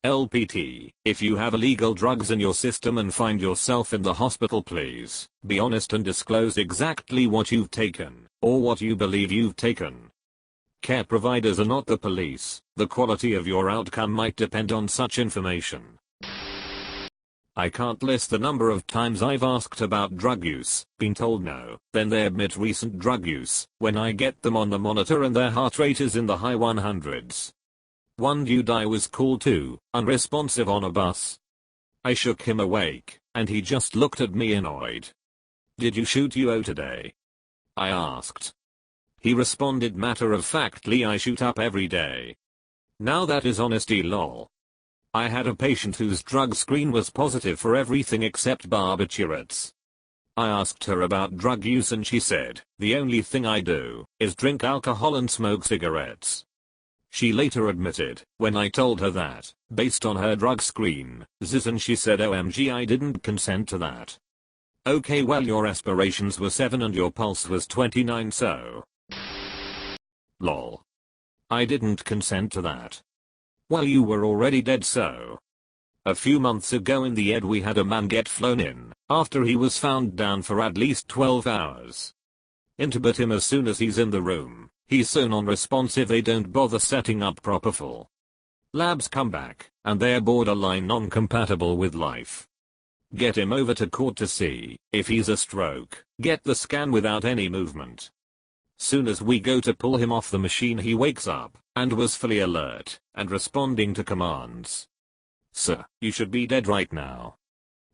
LPT, if you have illegal drugs in your system and find yourself in the hospital, please be honest and disclose exactly what you've taken, or what you believe you've taken. Care providers are not the police. The quality of your outcome might depend on such information. I can't list the number of times I've asked about drug use, been told no, then they admit recent drug use, when I get them on the monitor and their heart rate is in the high 100s. One dude I was called to, unresponsive on a bus. I shook him awake, and he just looked at me annoyed. "Did you shoot UO today?" I asked. He responded matter-of-factly, "I shoot up every day." Now that is honesty, lol. I had a patient whose drug screen was positive for everything except barbiturates. I asked her about drug use and she said, "The only thing I do is drink alcohol and smoke cigarettes." She later admitted, when I told her that, based on her drug screen, and she said, "OMG, I didn't consent to that." Okay, well, your aspirations were 7 and your pulse was 29, so. Lol. I didn't consent to that. Well, you were already dead, so. A few months ago in the ED we had a man get flown in, after he was found down for at least 12 hours. Intubate him as soon as he's in the room. He's so non-responsive they don't bother setting up proper full labs come back, and they're borderline non-compatible with life. Get him over to court to see if he's a stroke, get the scan without any movement. Soon as we go to pull him off the machine he wakes up, and was fully alert, and responding to commands. "Sir, you should be dead right now.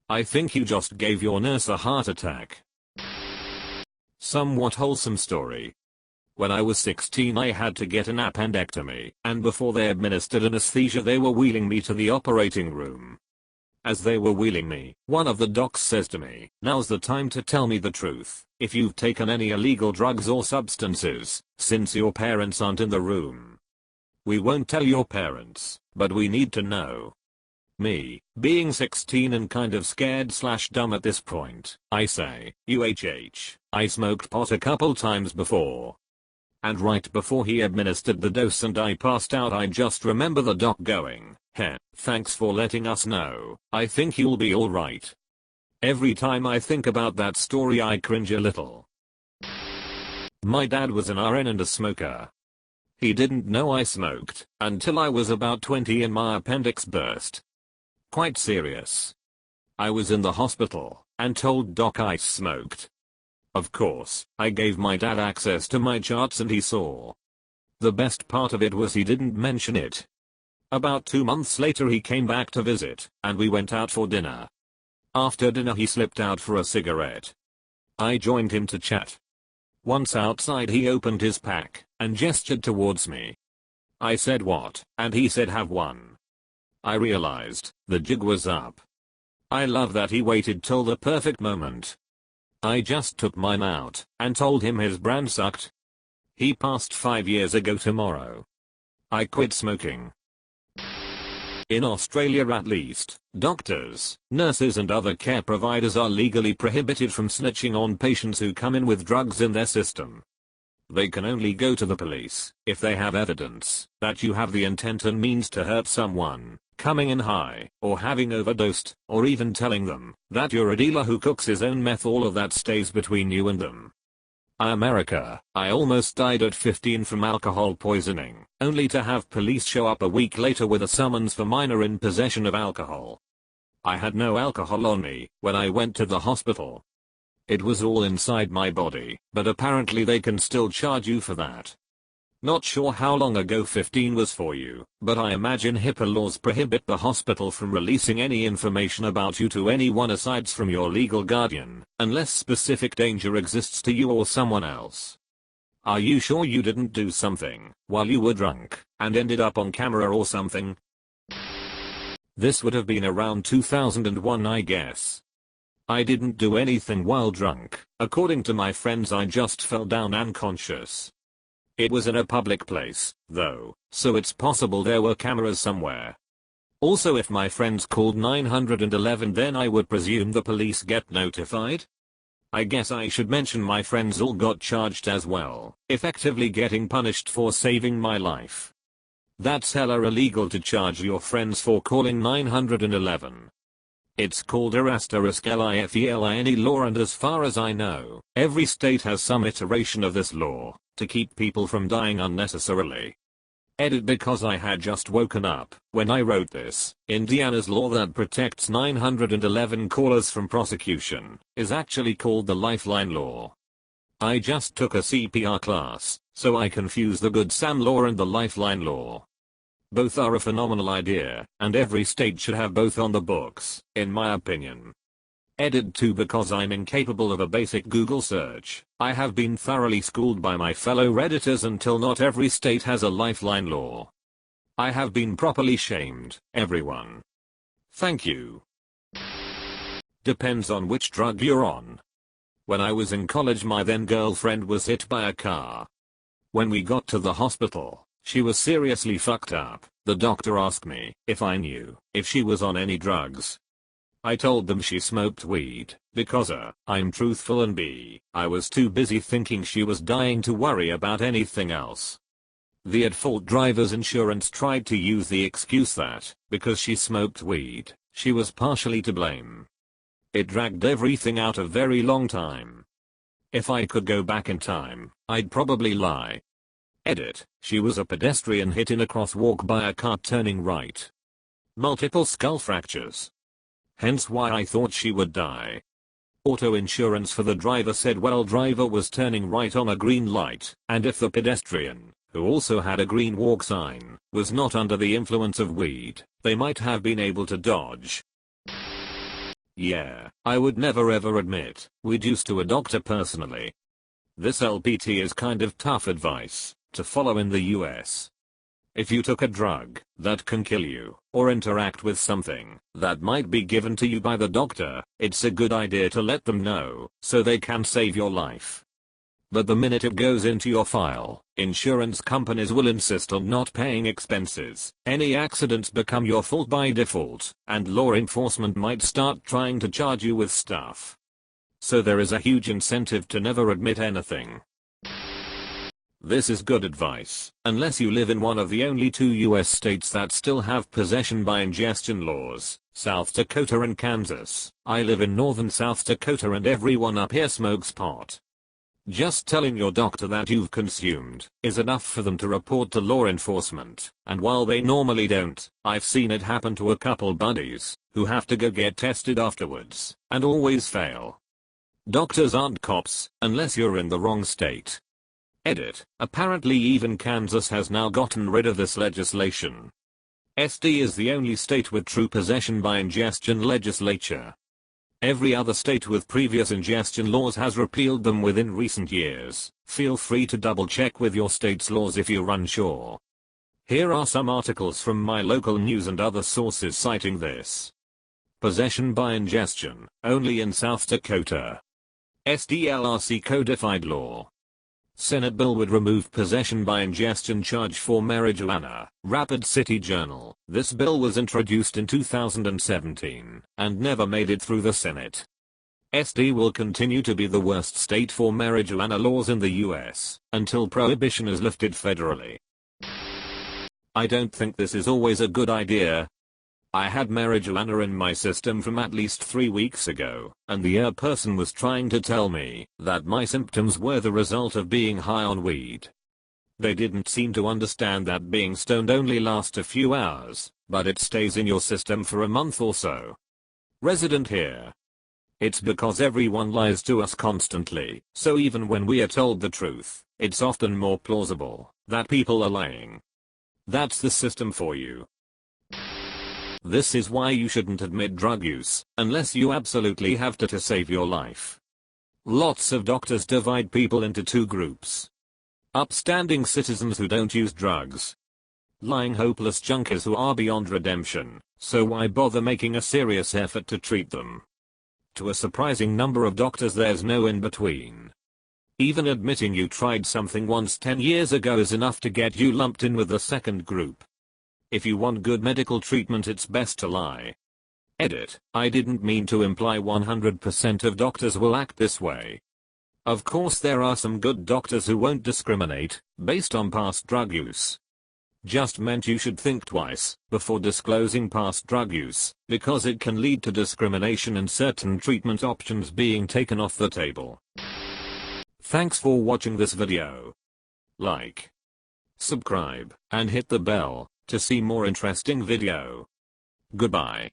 I think you just gave your nurse a heart attack." Somewhat wholesome story. When I was 16 I had to get an appendectomy, and before they administered anesthesia they were wheeling me to the operating room. As they were wheeling me, one of the docs says to me, "Now's the time to tell me the truth, if you've taken any illegal drugs or substances, since your parents aren't in the room." "We won't tell your parents, but we need to know." Me, being 16 and kind of scared/dumb at this point, I say, I smoked pot a couple times before." And right before he administered the dose and I passed out, I just remember the doc going, "Heh, thanks for letting us know, I think you'll be alright." Every time I think about that story I cringe a little. My dad was an RN and a smoker. He didn't know I smoked until I was about 20 and my appendix burst. Quite serious. I was in the hospital and told doc I smoked. Of course, I gave my dad access to my charts and he saw. The best part of it was he didn't mention it. About 2 months later he came back to visit, and we went out for dinner. After dinner he slipped out for a cigarette. I joined him to chat. Once outside he opened his pack, and gestured towards me. I said, "What?" and he said, "Have one." I realized, the jig was up. I love that he waited till the perfect moment. I just took mine out, and told him his brand sucked. He passed 5 years ago tomorrow. I quit smoking. In Australia at least, doctors, nurses and other care providers are legally prohibited from snitching on patients who come in with drugs in their system. They can only go to the police if they have evidence that you have the intent and means to hurt someone, coming in high, or having overdosed, or even telling them that you're a dealer who cooks his own meth. All of that stays between you and them. America, I almost died at 15 from alcohol poisoning, only to have police show up a week later with a summons for minor in possession of alcohol. I had no alcohol on me when I went to the hospital. It was all inside my body, but apparently they can still charge you for that. Not sure how long ago 15 was for you, but I imagine HIPAA laws prohibit the hospital from releasing any information about you to anyone aside from your legal guardian, unless specific danger exists to you or someone else. Are you sure you didn't do something while you were drunk and ended up on camera or something? This would have been around 2001, I guess. I didn't do anything while drunk. According to my friends, I just fell down unconscious. It was in a public place, though, so it's possible there were cameras somewhere. Also, if my friends called 911, then I would presume the police get notified. I guess I should mention my friends all got charged as well, effectively getting punished for saving my life. That's hella illegal to charge your friends for calling 911. It's called a *LIFELINE law, and as far as I know, every state has some iteration of this law to keep people from dying unnecessarily. Edit, because I had just woken up when I wrote this. Indiana's law that protects 911 callers from prosecution is actually called the Lifeline Law. I just took a CPR class, so I confused the Good Sam Law and the Lifeline Law. Both are a phenomenal idea, and every state should have both on the books, in my opinion. Edit 2, because I'm incapable of a basic Google search. I have been thoroughly schooled by my fellow Redditors until not every state has a Lifeline law. I have been properly shamed, everyone. Thank you. Depends on which drug you're on. When I was in college, my then girlfriend was hit by a car. When we got to the hospital, she was seriously fucked up. The doctor asked me if I knew if she was on any drugs. I told them she smoked weed, because A, I'm truthful, and B, I was too busy thinking she was dying to worry about anything else. The at-fault driver's insurance tried to use the excuse that, because she smoked weed, she was partially to blame. It dragged everything out a very long time. If I could go back in time, I'd probably lie. Edit, she was a pedestrian hit in a crosswalk by a car turning right. Multiple skull fractures. Hence why I thought she would die. Auto insurance for the driver said, well, driver was turning right on a green light, and if the pedestrian, who also had a green walk sign, was not under the influence of weed, they might have been able to dodge. Yeah, I would never ever admit weed use to a doctor personally. This LPT is kind of tough advice to follow in the US. If you took a drug that can kill you, or interact with something that might be given to you by the doctor, it's a good idea to let them know so they can save your life. But the minute it goes into your file, insurance companies will insist on not paying expenses. Any accidents become your fault by default, and law enforcement might start trying to charge you with stuff. So there is a huge incentive to never admit anything. This is good advice, unless you live in one of the only 2 US states that still have possession by ingestion laws, South Dakota and Kansas. I live in northern South Dakota and everyone up here smokes pot. Just telling your doctor that you've consumed is enough for them to report to law enforcement, and while they normally don't, I've seen it happen to a couple buddies who have to go get tested afterwards, and always fail. Doctors aren't cops, unless you're in the wrong state. Edit, apparently even Kansas has now gotten rid of this legislation. SD is the only state with true possession by ingestion legislature. Every other state with previous ingestion laws has repealed them within recent years. Feel free to double check with your state's laws if you're unsure. Here are some articles from my local news and other sources citing this. Possession by ingestion, only in South Dakota. SDLRC codified law. Senate bill would remove possession by ingestion charge for marijuana. Rapid City Journal. This bill was introduced in 2017 and never made it through the Senate. SD will continue to be the worst state for marijuana laws in the US until prohibition is lifted federally. I don't think this is always a good idea. I had marijuana in my system from at least 3 weeks ago, and the person was trying to tell me that my symptoms were the result of being high on weed. They didn't seem to understand that being stoned only lasts a few hours, but it stays in your system for a month or so. Resident here. It's because everyone lies to us constantly, so even when we are told the truth, it's often more plausible that people are lying. That's the system for you. This is why you shouldn't admit drug use, unless you absolutely have to save your life. Lots of doctors divide people into 2 groups. Upstanding citizens who don't use drugs. Lying hopeless junkies who are beyond redemption, so why bother making a serious effort to treat them? To a surprising number of doctors there's no in between. Even admitting you tried something once 10 years ago is enough to get you lumped in with the second group. If you want good medical treatment, it's best to lie. Edit, I didn't mean to imply 100% of doctors will act this way. Of course there are some good doctors who won't discriminate based on past drug use. just meant you should think twice before disclosing past drug use, because it can lead to discrimination and certain treatment options being taken off the table. Thanks for watching this video. Like, subscribe, and hit the bell to see more interesting video. Goodbye.